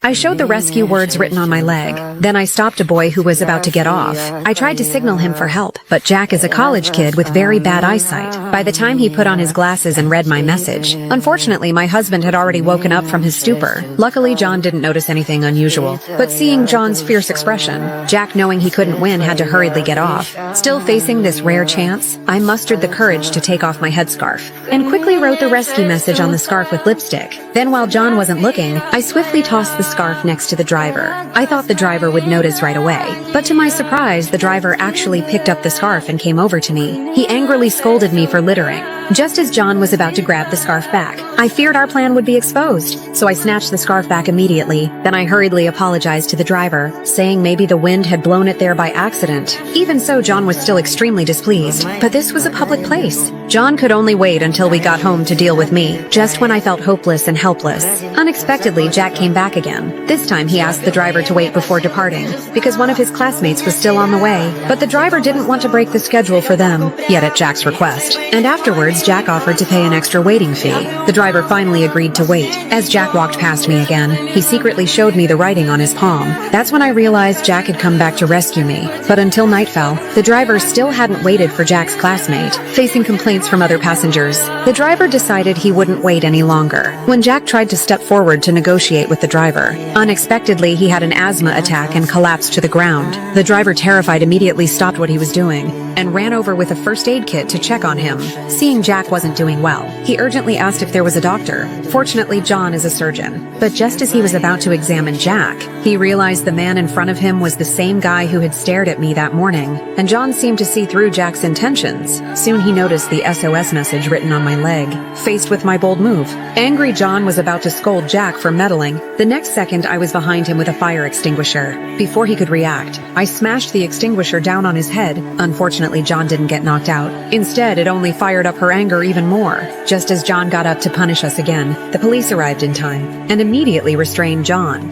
I showed the rescue words written on my leg. Then I stopped a boy who was about to get off. I tried to signal him for help, but Jack is a college kid with very bad eyesight. By the time he put on his glasses and read my message, unfortunately my husband had already woken up from his stupor. Luckily John didn't notice anything unusual, but seeing John's fierce expression, Jack, knowing he couldn't win, had to hurriedly get off. Still facing this rare chance, I mustered the courage to take off my headscarf and quickly wrote the rescue message on the scarf with lipstick. Then while John wasn't looking, I swiftly tossed the scarf next to the driver. I thought the driver would notice right away, but to my surprise, the driver actually picked up the scarf and came over to me. He angrily scolded me for littering. Just as John was about to grab the scarf back, I feared our plan would be exposed, so I snatched the scarf back immediately. Then I hurriedly apologized to the driver, saying maybe the wind had blown it there by accident. Even so, John was still extremely displeased, but this was a public place. John could only wait until we got home to deal with me. Just when I felt hopeless and helpless, unexpectedly Jack came back again. This time he asked the driver to wait before departing, because one of his classmates was still on the way, but the driver didn't want to break the schedule for them, yet at Jack's request. And afterwards, Jack offered to pay an extra waiting fee. The driver finally agreed to wait. As Jack walked past me again, he secretly showed me the writing on his palm. That's when I realized Jack had come back to rescue me. But until night fell, the driver still hadn't waited for Jack's classmate. Facing complaints from other passengers, the driver decided he wouldn't wait any longer. When Jack tried to step forward to negotiate with the driver, unexpectedly he had an asthma attack and collapsed to the ground. The driver, terrified, immediately stopped what he was doing and ran over with a first aid kit to check on him. Seeing Jack wasn't doing well, he urgently asked if there was a doctor. Fortunately, John is a surgeon. But just as he was about to examine Jack, he realized the man in front of him was the same guy who had stared at me that morning, and John seemed to see through Jack's intentions. Soon he noticed the SOS message written on my leg. Faced with my bold move, angry John was about to scold Jack for meddling. The next second, I was behind him with a fire extinguisher. Before he could react, I smashed the extinguisher down on his head. Unfortunately, John didn't get knocked out. Instead, it only fired up her anger even more. Just as John got up to punish us again, the police arrived in time and immediately restrained John.